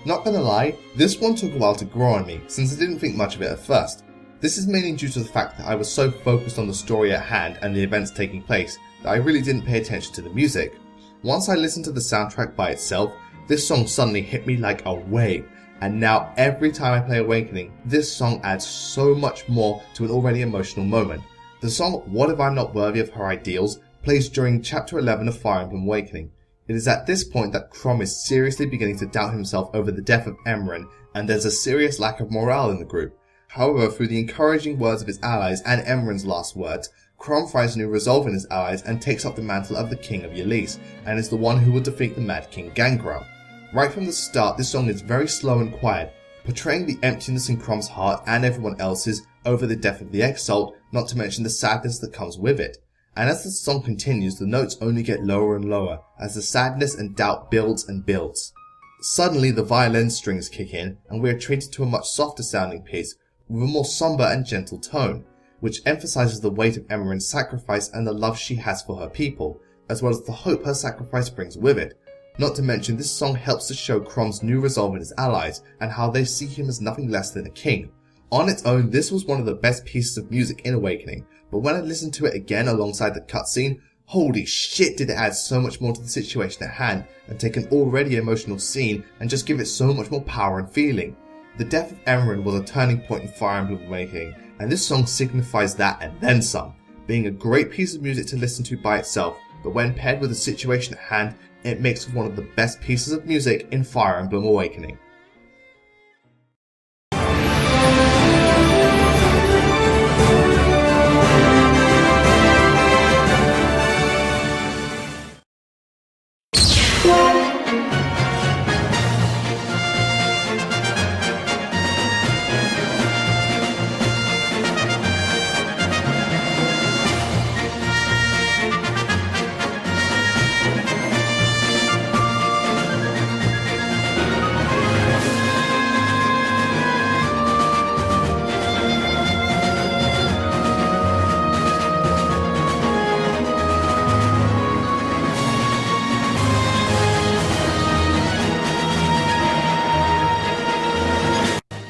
Not gonna lie, this one took a while to grow on me since I didn't think much of it at first. This is mainly due to the fact that I was so focused on the story at hand and the events taking place that I really didn't pay attention to the music. Once I listened to the soundtrack by itself, this song suddenly hit me like a wave, and now every time I play Awakening, this song adds so much more to an already emotional moment. The song What If I'm Not Worthy of Her Ideals plays during Chapter 11 of Fire Emblem Awakening. It is at this point that Chrom is seriously beginning to doubt himself over the death of Emran, and there's a serious lack of morale in the group. However, through the encouraging words of his allies and Emran's last words, Chrom finds new resolve in his allies and takes up the mantle of the King of Ylisse, and is the one who will defeat the Mad King Gangrel. Right from the start, this song is very slow and quiet, portraying the emptiness in Chrom's heart and everyone else's over the death of the Exalt, not to mention the sadness that comes with it. And as the song continues, the notes only get lower and lower, as the sadness and doubt builds and builds. Suddenly the violin strings kick in, and we are treated to a much softer sounding piece, with a more somber and gentle tone, which emphasizes the weight of Emran's sacrifice and the love she has for her people, as well as the hope her sacrifice brings with it. Not to mention, this song helps to show Chrom's new resolve in his allies, and how they see him as nothing less than a king. On its own, this was one of the best pieces of music in Awakening, but when I listened to it again alongside the cutscene, holy shit did it add so much more to the situation at hand, and take an already emotional scene and just give it so much more power and feeling. The death of Emran was a turning point in Fire Emblem Awakening, and this song signifies that and then some, being a great piece of music to listen to by itself, but when paired with the situation at hand, it makes for one of the best pieces of music in Fire Emblem Awakening.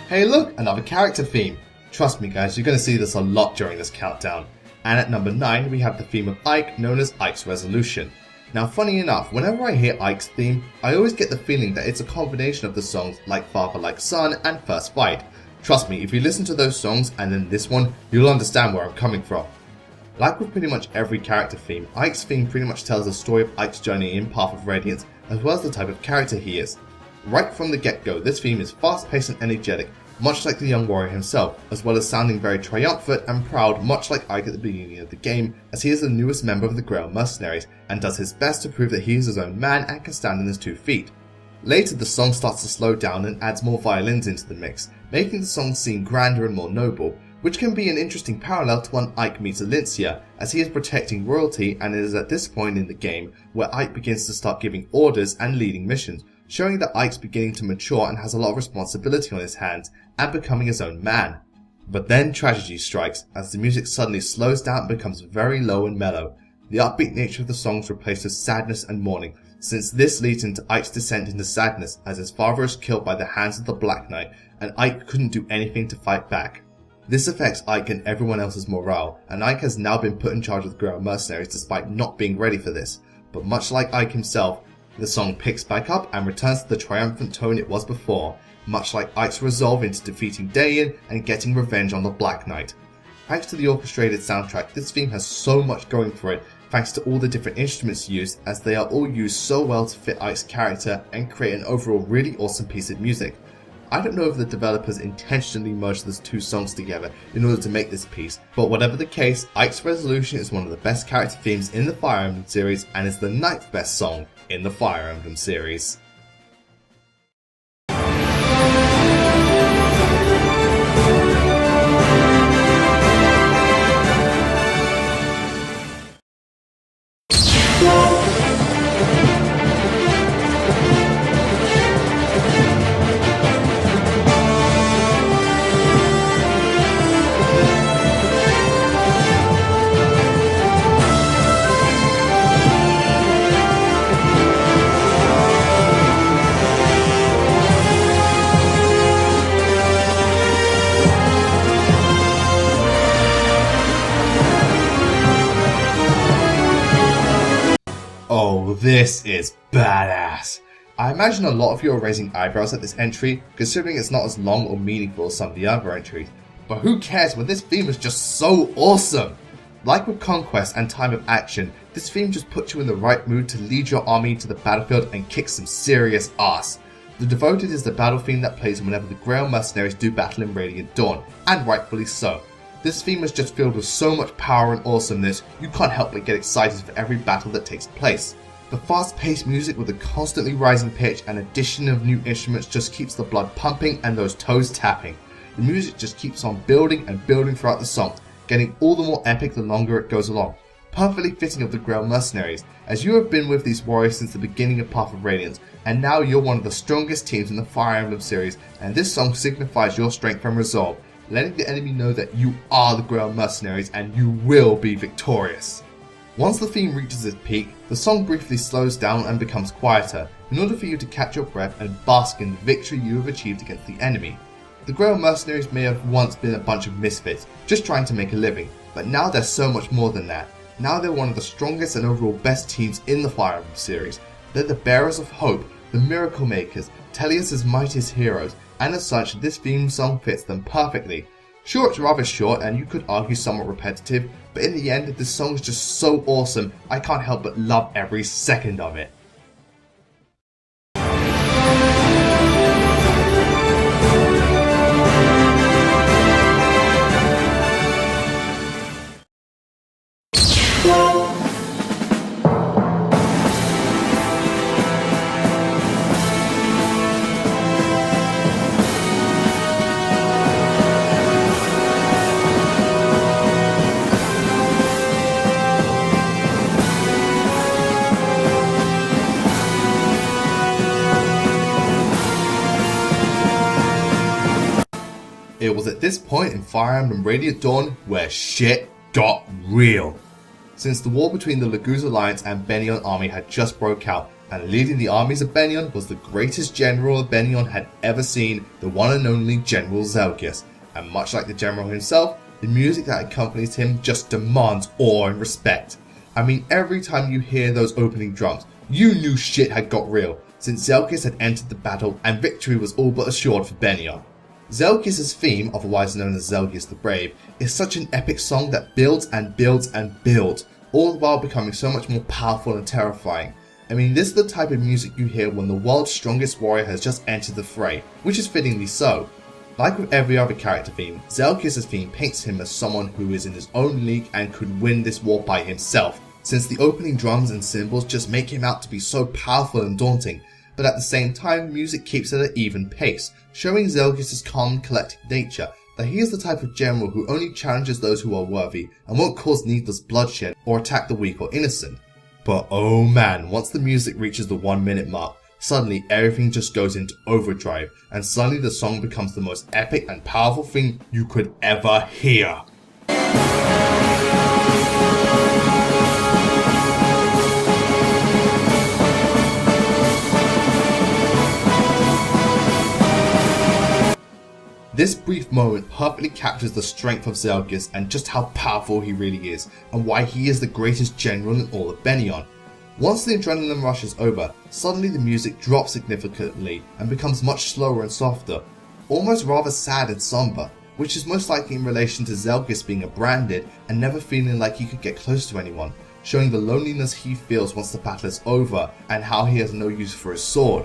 Hey look, another character theme! Trust me guys, you're going to see this a lot during this countdown. And at number 9 we have the theme of Ike, known as Ike's Resolution. Now funny enough, whenever I hear Ike's theme, I always get the feeling that it's a combination of the songs Like Father Like Son and First Fight. Trust me, if you listen to those songs and then this one, you'll understand where I'm coming from. Like with pretty much every character theme, Ike's theme pretty much tells the story of Ike's journey in Path of Radiance, as well as the type of character he is. Right from the get-go, this theme is fast-paced and energetic, much like the young warrior himself, as well as sounding very triumphant and proud, much like Ike at the beginning of the game, as he is the newest member of the Grail Mercenaries, and does his best to prove that he is his own man and can stand on his 2 feet. Later the song starts to slow down and adds more violins into the mix, making the song seem grander and more noble, which can be an interesting parallel to when Ike meets Alincia, as he is protecting royalty, and it is at this point in the game where Ike begins to start giving orders and leading missions, showing that Ike's beginning to mature and has a lot of responsibility on his hands, and becoming his own man. But then tragedy strikes, as the music suddenly slows down and becomes very low and mellow. The upbeat nature of the songs replaces sadness and mourning, since this leads into Ike's descent into sadness, as his father is killed by the hands of the Black Knight, and Ike couldn't do anything to fight back. This affects Ike and everyone else's morale, and Ike has now been put in charge of the Grail Mercenaries despite not being ready for this. But much like Ike himself, the song picks back up and returns to the triumphant tone it was before, much like Ike's resolve into defeating Dayan and getting revenge on the Black Knight. Thanks to the orchestrated soundtrack, this theme has so much going for it, thanks to all the different instruments used, as they are all used so well to fit Ike's character and create an overall really awesome piece of music. I don't know if the developers intentionally merged these 2 songs together in order to make this piece, but whatever the case, Ike's Resolution is one of the best character themes in the Fire Emblem series and is the 9th best song in the Fire Emblem series. this is badass. I imagine a lot of you are raising eyebrows at this entry, considering it's not as long or meaningful as some of the other entries. But who cares when this theme is just so awesome? Like with Conquest and Time of Action, this theme just puts you in the right mood to lead your army to the battlefield and kick some serious ass. The Devoted is the battle theme that plays whenever the Grail Mercenaries do battle in Radiant Dawn, and rightfully so. This theme is just filled with so much power and awesomeness, you can't help but get excited for every battle that takes place. The fast-paced music with a constantly rising pitch and addition of new instruments just keeps the blood pumping and those toes tapping. The music just keeps on building and building throughout the song, getting all the more epic the longer it goes along. Perfectly fitting of the Grail Mercenaries, as you have been with these warriors since the beginning of Path of Radiance, and now you're one of the strongest teams in the Fire Emblem series, and this song signifies your strength and resolve, letting the enemy know that you are the Grail Mercenaries and you will be victorious. Once the theme reaches its peak, the song briefly slows down and becomes quieter, in order for you to catch your breath and bask in the victory you have achieved against the enemy. The Grail Mercenaries may have once been a bunch of misfits, just trying to make a living, but now they're so much more than that. Now they're one of the strongest and overall best teams in the Fire Emblem series. They're the bearers of hope, the miracle makers, Tellius' mightiest heroes, and as such this theme song fits them perfectly. Sure, it's rather short and you could argue somewhat repetitive, but in the end this song is just so awesome I can't help but love every second of it. It was at this point in Fire Emblem Radiant Dawn where shit got real. Since the war between the Laguz Alliance and Bennion army had just broke out, and leading the armies of Bennion was the greatest general Bennion had ever seen, the one and only General Zelgius. And much like the general himself, the music that accompanies him just demands awe and respect. I mean, every time you hear those opening drums, you knew shit had got real, since Zelgius had entered the battle and victory was all but assured for Bennion. Zelgius' theme, otherwise known as Zelgius the Brave, is such an epic song that builds and builds and builds, all the while becoming so much more powerful and terrifying. I mean, this is the type of music you hear when the world's strongest warrior has just entered the fray, which is fittingly so. Like with every other character theme, Zelgius' theme paints him as someone who is in his own league and could win this war by himself, since the opening drums and cymbals just make him out to be so powerful and daunting. But at the same time, music keeps at an even pace, showing Zelgius' calm and collected nature, that he is the type of general who only challenges those who are worthy and won't cause needless bloodshed or attack the weak or innocent. But oh man, once the music reaches the 1 minute mark, suddenly everything just goes into overdrive, and suddenly the song becomes the most epic and powerful thing you could ever hear. This brief moment perfectly captures the strength of Zelgius and just how powerful he really is, and why he is the greatest general in all of Bennion. Once the adrenaline rush is over, suddenly the music drops significantly and becomes much slower and softer, almost rather sad and somber, which is most likely in relation to Zelgius being branded and never feeling like he could get close to anyone, showing the loneliness he feels once the battle is over and how he has no use for his sword.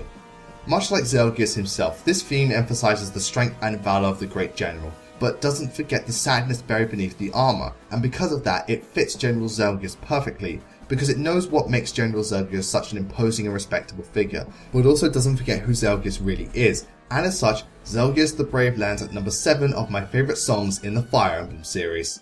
Much like Zelgius himself, this theme emphasizes the strength and valor of the great general, but doesn't forget the sadness buried beneath the armor, and because of that it fits General Zelgius perfectly, because it knows what makes General Zelgius such an imposing and respectable figure, but also doesn't forget who Zelgius really is, and as such, Zelgius the Brave lands at number 7 of my favourite songs in the Fire Emblem series.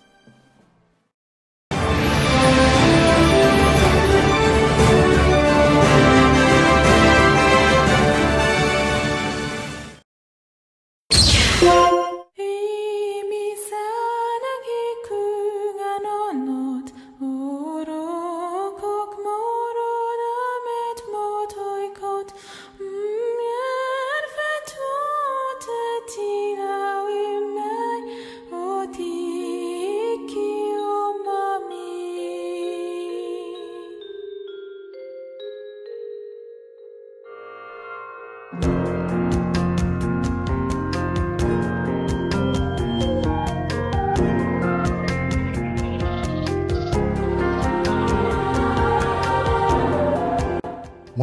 One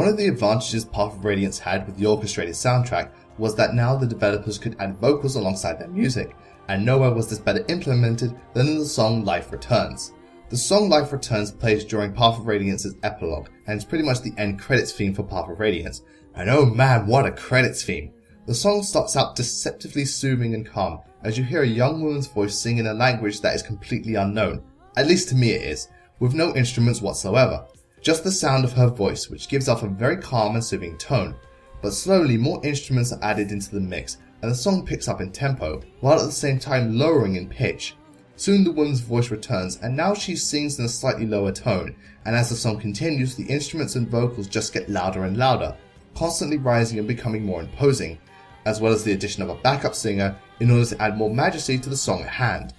of the advantages Path of Radiance had with the orchestrated soundtrack was that now the developers could add vocals alongside their music, and nowhere was this better implemented than in the song Life Returns. The song Life Returns plays during Path of Radiance's epilogue, and it's pretty much the end credits theme for Path of Radiance. And oh man, what a credits theme! The song starts out deceptively soothing and calm, as you hear a young woman's voice sing in a language that is completely unknown, at least to me it is, with no instruments whatsoever. Just the sound of her voice, which gives off a very calm and soothing tone. But slowly more instruments are added into the mix, and the song picks up in tempo, while at the same time lowering in pitch. Soon the woman's voice returns, and now she sings in a slightly lower tone, and as the song continues, the instruments and vocals just get louder and louder, constantly rising and becoming more imposing, as well as the addition of a backup singer in order to add more majesty to the song at hand.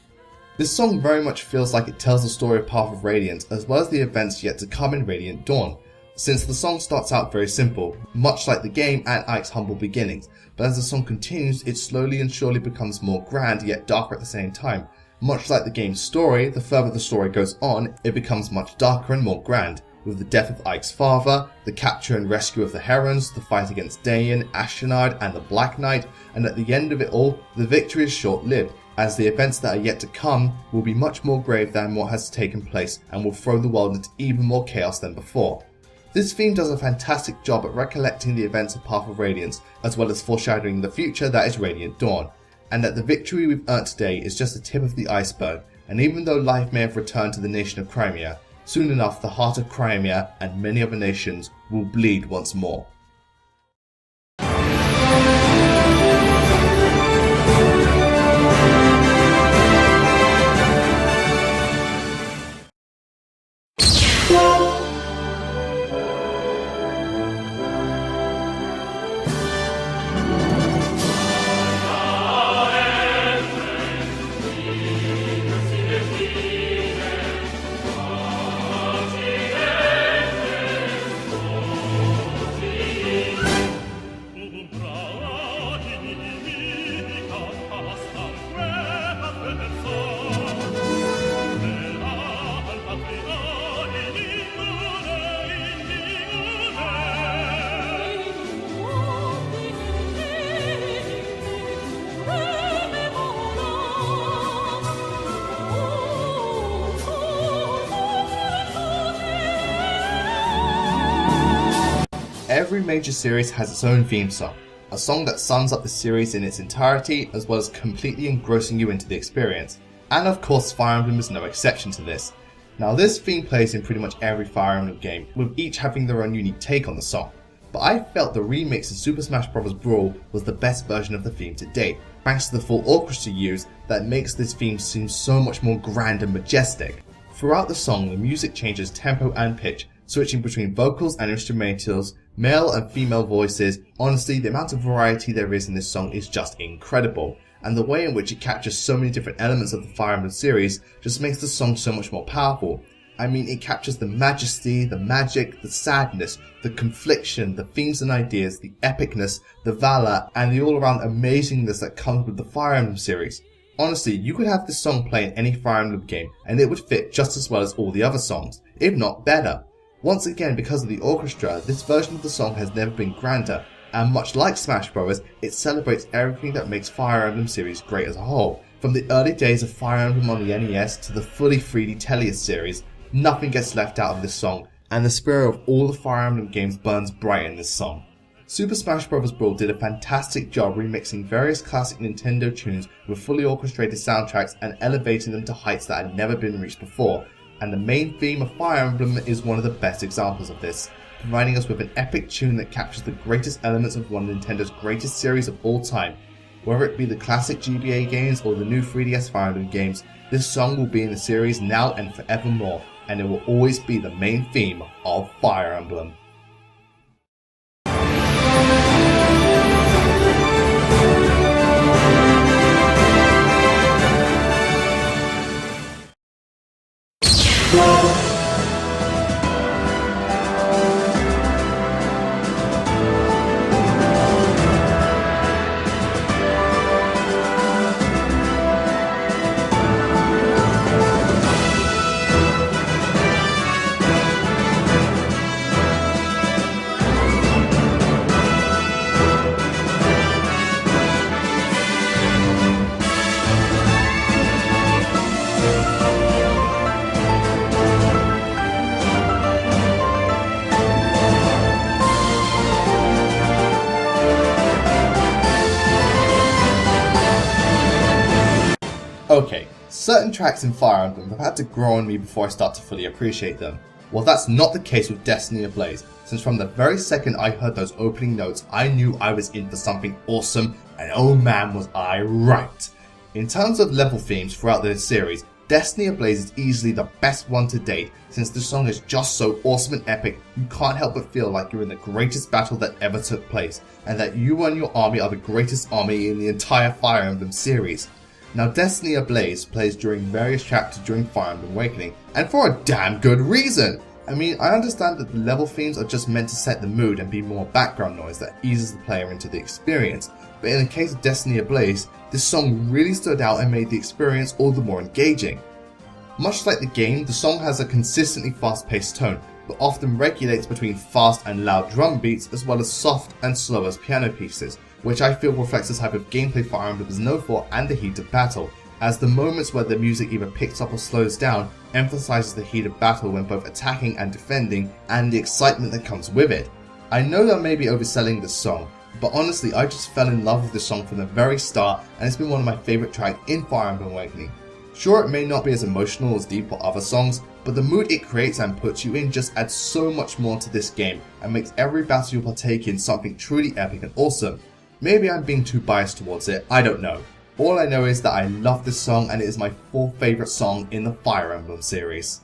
This song very much feels like it tells the story of Path of Radiance as well as the events yet to come in Radiant Dawn, since the song starts out very simple, much like the game and Ike's humble beginnings, but as the song continues it slowly and surely becomes more grand yet darker at the same time. Much like the game's story, the further the story goes on, it becomes much darker and more grand, with the death of Ike's father, the capture and rescue of the Herons, the fight against Dayan, Ashenard and the Black Knight, and at the end of it all, the victory is short-lived, as the events that are yet to come will be much more grave than what has taken place and will throw the world into even more chaos than before. This theme does a fantastic job at recollecting the events of Path of Radiance, as well as foreshadowing the future that is Radiant Dawn, and that the victory we've earned today is just the tip of the iceberg, and even though life may have returned to the nation of Crimea, soon enough the heart of Crimea and many other nations will bleed once more. Every major series has its own theme song, a song that sums up the series in its entirety as well as completely engrossing you into the experience. And of course Fire Emblem is no exception to this. Now this theme plays in pretty much every Fire Emblem game, with each having their own unique take on the song. But I felt the remix in Super Smash Bros. Brawl was the best version of the theme to date, thanks to the full orchestra used that makes this theme seem so much more grand and majestic. Throughout the song the music changes tempo and pitch, switching between vocals and instrumentals, male and female voices. Honestly, the amount of variety there is in this song is just incredible, and the way in which it captures so many different elements of the Fire Emblem series just makes the song so much more powerful. I mean, it captures the majesty, the magic, the sadness, the confliction, the themes and ideas, the epicness, the valor, and the all-around amazingness that comes with the Fire Emblem series. Honestly, you could have this song play in any Fire Emblem game and it would fit just as well as all the other songs, if not better. Once again, because of the orchestra, this version of the song has never been grander, and much like Smash Bros, it celebrates everything that makes Fire Emblem series great as a whole. From the early days of Fire Emblem on the NES to the fully 3D Teleus series, nothing gets left out of this song, and the spirit of all the Fire Emblem games burns bright in this song. Super Smash Bros. Brawl did a fantastic job remixing various classic Nintendo tunes with fully orchestrated soundtracks and elevating them to heights that had never been reached before. And the main theme of Fire Emblem is one of the best examples of this, providing us with an epic tune that captures the greatest elements of one of Nintendo's greatest series of all time. Whether it be the classic GBA games or the new 3DS Fire Emblem games, this song will be in the series now and forevermore, and it will always be the main theme of Fire Emblem. Okay, certain tracks in Fire Emblem have had to grow on me before I start to fully appreciate them. Well, that's not the case with Destiny Ablaze, since from the very second I heard those opening notes, I knew I was in for something awesome, and oh man was I right. In terms of level themes throughout the series, Destiny Ablaze is easily the best one to date, since the song is just so awesome and epic, you can't help but feel like you're in the greatest battle that ever took place, and that you and your army are the greatest army in the entire Fire Emblem series. Now, Destiny Ablaze plays during various chapters during Fire Emblem Awakening, and for a damn good reason! I mean, I understand that the level themes are just meant to set the mood and be more background noise that eases the player into the experience, but in the case of Destiny Ablaze, this song really stood out and made the experience all the more engaging. Much like the game, the song has a consistently fast-paced tone, but often regulates between fast and loud drum beats as well as soft and slower piano pieces, which I feel reflects the type of gameplay Fire Emblem is known for and the heat of battle, as the moments where the music either picks up or slows down emphasizes the heat of battle when both attacking and defending and the excitement that comes with it. I know that I may be overselling this song, but honestly I just fell in love with this song from the very start and it's been one of my favourite tracks in Fire Emblem Awakening. Sure, it may not be as emotional as deep or other songs, but the mood it creates and puts you in just adds so much more to this game and makes every battle you partake in something truly epic and awesome. Maybe I'm being too biased towards it, I don't know. All I know is that I love this song and it is my 4th favourite song in the Fire Emblem series.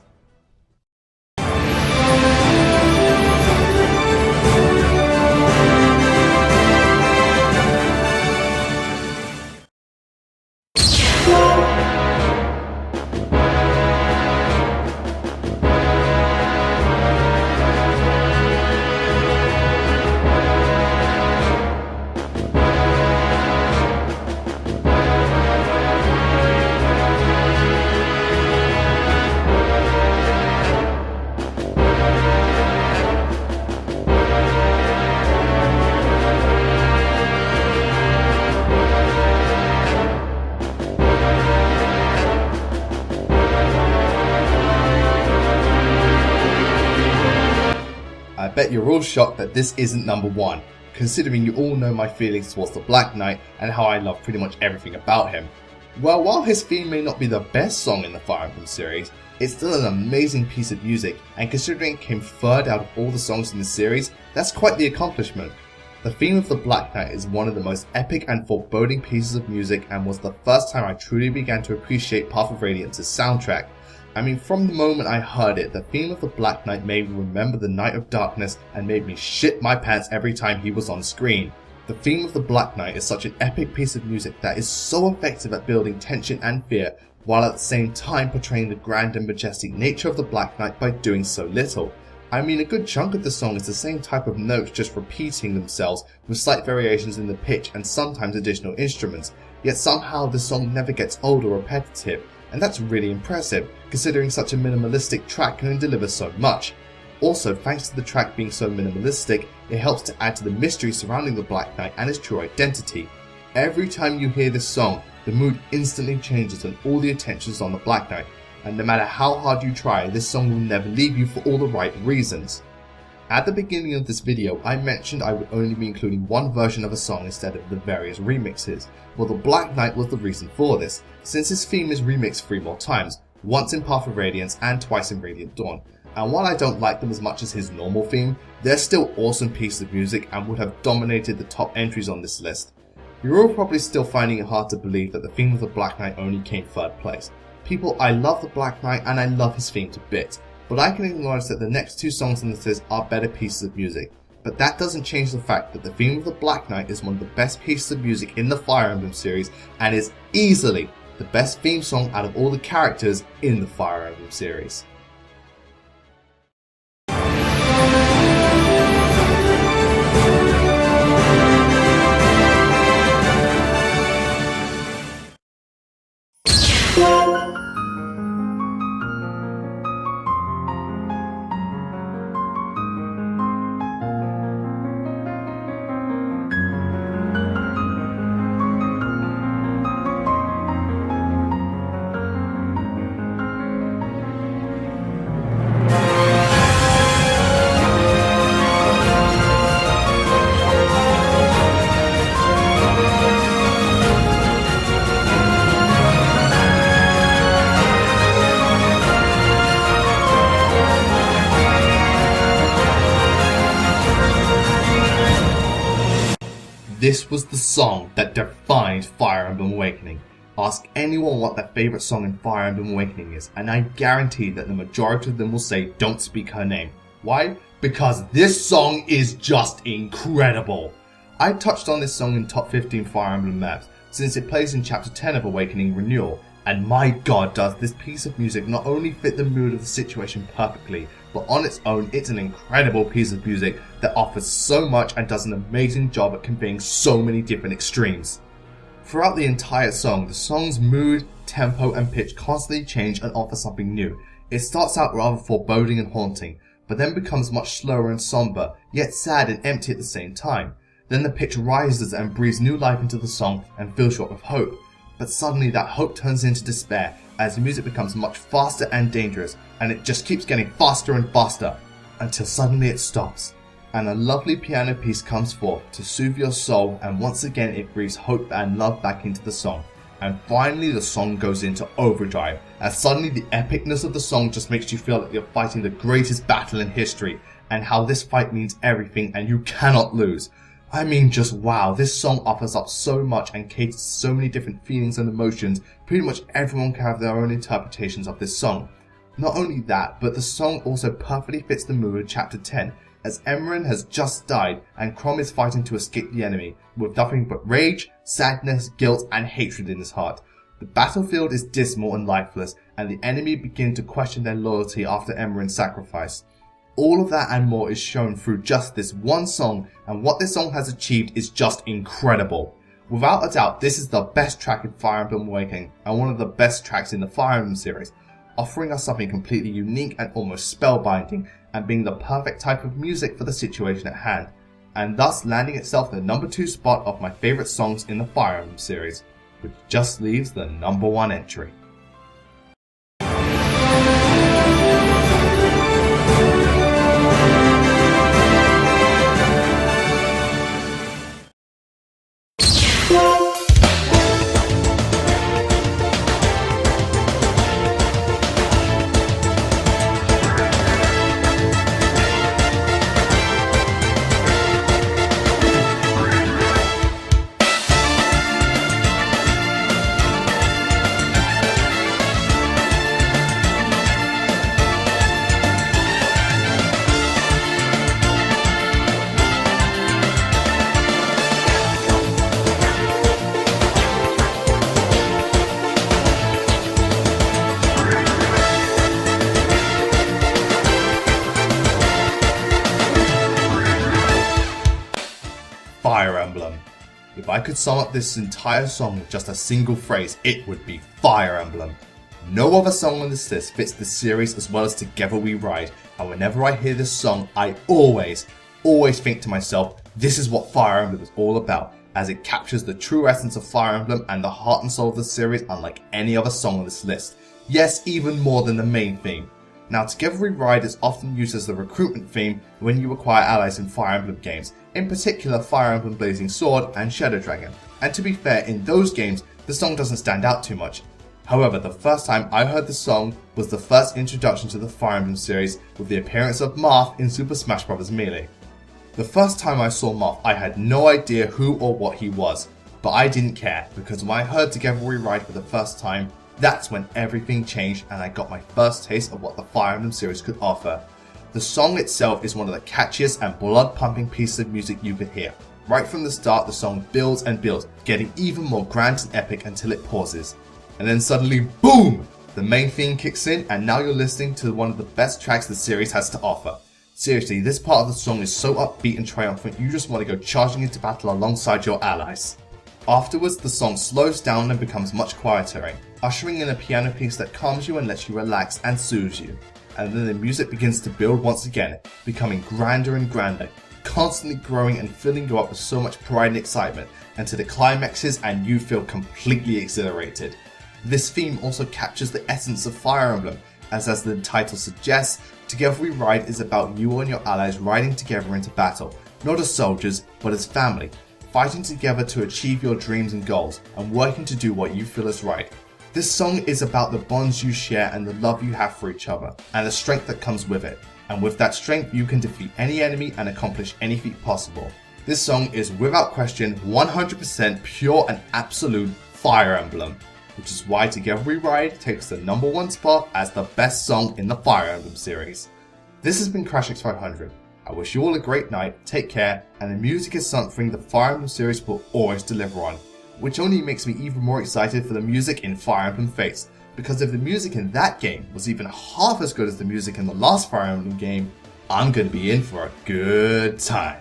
I bet you're all shocked that this isn't number 1, considering you all know my feelings towards the Black Knight and how I love pretty much everything about him. Well, while his theme may not be the best song in the Fire Emblem series, it's still an amazing piece of music, and considering it came 3rd out of all the songs in the series, that's quite the accomplishment. The theme of the Black Knight is one of the most epic and foreboding pieces of music and was the first time I truly began to appreciate Path of Radiance's soundtrack. I mean, from the moment I heard it, the theme of the Black Knight made me remember the Night of Darkness and made me shit my pants every time he was on screen. The theme of the Black Knight is such an epic piece of music that is so effective at building tension and fear, while at the same time portraying the grand and majestic nature of the Black Knight by doing so little. I mean, a good chunk of the song is the same type of notes just repeating themselves with slight variations in the pitch and sometimes additional instruments, yet somehow the song never gets old or repetitive. And that's really impressive, considering such a minimalistic track can deliver so much. Also, thanks to the track being so minimalistic, it helps to add to the mystery surrounding the Black Knight and his true identity. Every time you hear this song, the mood instantly changes and all the attention is on the Black Knight, and no matter how hard you try, this song will never leave you for all the right reasons. At the beginning of this video, I mentioned I would only be including one version of a song instead of the various remixes. Well, the Black Knight was the reason for this, since his theme is remixed 3 more times, once in Path of Radiance and twice in Radiant Dawn. And while I don't like them as much as his normal theme, they're still awesome pieces of music and would have dominated the top entries on this list. You're all probably still finding it hard to believe that the theme of the Black Knight only came 3rd place. People, I love the Black Knight and I love his theme to bits. But I can acknowledge that the next 2 songs on this list are better pieces of music. But that doesn't change the fact that the theme of the Black Knight is one of the best pieces of music in the Fire Emblem series and is easily the best theme song out of all the characters in the Fire Emblem series. This was the song that defined Fire Emblem Awakening. Ask anyone what their favourite song in Fire Emblem Awakening is, and I guarantee that the majority of them will say Don't Speak Her Name. Why? Because this song is just incredible. I touched on this song in top 15 Fire Emblem maps, since it plays in chapter 10 of Awakening Renewal, and my god does this piece of music not only fit the mood of the situation perfectly, but on its own it's an incredible piece of music that offers so much and does an amazing job at conveying so many different extremes. Throughout the entire song, the song's mood, tempo and pitch constantly change and offer something new. It starts out rather foreboding and haunting, but then becomes much slower and somber, yet sad and empty at the same time. Then the pitch rises and breathes new life into the song and fills you up with hope. But suddenly that hope turns into despair as the music becomes much faster and dangerous, and it just keeps getting faster and faster until suddenly it stops. And a lovely piano piece comes forth to soothe your soul, and once again it breathes hope and love back into the song. And finally the song goes into overdrive, as suddenly the epicness of the song just makes you feel like you're fighting the greatest battle in history, and how this fight means everything and you cannot lose. I mean, just wow, this song offers up so much and caters to so many different feelings and emotions. Pretty much everyone can have their own interpretations of this song. Not only that, but the song also perfectly fits the mood of chapter 10, as Emran has just died and Chrom is fighting to escape the enemy, with nothing but rage, sadness, guilt and hatred in his heart. The battlefield is dismal and lifeless, and the enemy begin to question their loyalty after Emran's sacrifice. All of that and more is shown through just this one song, and what this song has achieved is just incredible. Without a doubt, this is the best track in Fire Emblem Awakening, and one of the best tracks in the Fire Emblem series, offering us something completely unique and almost spellbinding, and being the perfect type of music for the situation at hand, and thus landing itself in the number 2 spot of my favourite songs in the Fire Emblem series, which just leaves the number 1 entry. Fire Emblem. If I could sum up this entire song with just a single phrase, it would be Fire Emblem. No other song on this list fits the series as well as Together We Ride, and whenever I hear this song, I always think to myself, this is what Fire Emblem is all about, as it captures the true essence of Fire Emblem and the heart and soul of the series unlike any other song on this list. Yes, even more than the main theme. Now, Together We Ride is often used as the recruitment theme when you acquire allies in Fire Emblem games, in particular Fire Emblem Blazing Sword and Shadow Dragon, and to be fair, in those games, the song doesn't stand out too much. However, the first time I heard the song was the first introduction to the Fire Emblem series with the appearance of Marth in Super Smash Bros. Melee. The first time I saw Marth, I had no idea who or what he was, but I didn't care, because when I heard Together We Ride for the first time, that's when everything changed and I got my first taste of what the Fire Emblem series could offer. The song itself is one of the catchiest and blood-pumping pieces of music you could hear. Right from the start, the song builds and builds, getting even more grand and epic until it pauses. And then suddenly, boom! The main theme kicks in, and now you're listening to one of the best tracks the series has to offer. Seriously, this part of the song is so upbeat and triumphant, you just want to go charging into battle alongside your allies. Afterwards, the song slows down and becomes much quieter, ushering in a piano piece that calms you and lets you relax and soothes you. And then the music begins to build once again, becoming grander and grander, constantly growing and filling you up with so much pride and excitement, until it climaxes and you feel completely exhilarated. This theme also captures the essence of Fire Emblem, as the title suggests, Together We Ride is about you and your allies riding together into battle, not as soldiers, but as family, fighting together to achieve your dreams and goals, and working to do what you feel is right. This song is about the bonds you share and the love you have for each other, and the strength that comes with it. And with that strength, you can defeat any enemy and accomplish any feat possible. This song is without question 100% pure and absolute Fire Emblem, which is why Together We Ride takes the #1 spot as the best song in the Fire Emblem series. This has been CRASHX500. I wish you all a great night, take care, and the music is something the Fire Emblem series will always deliver on, which only makes me even more excited for the music in Fire Emblem Fates, because if the music in that game was even half as good as the music in the last Fire Emblem game, I'm going to be in for a good time.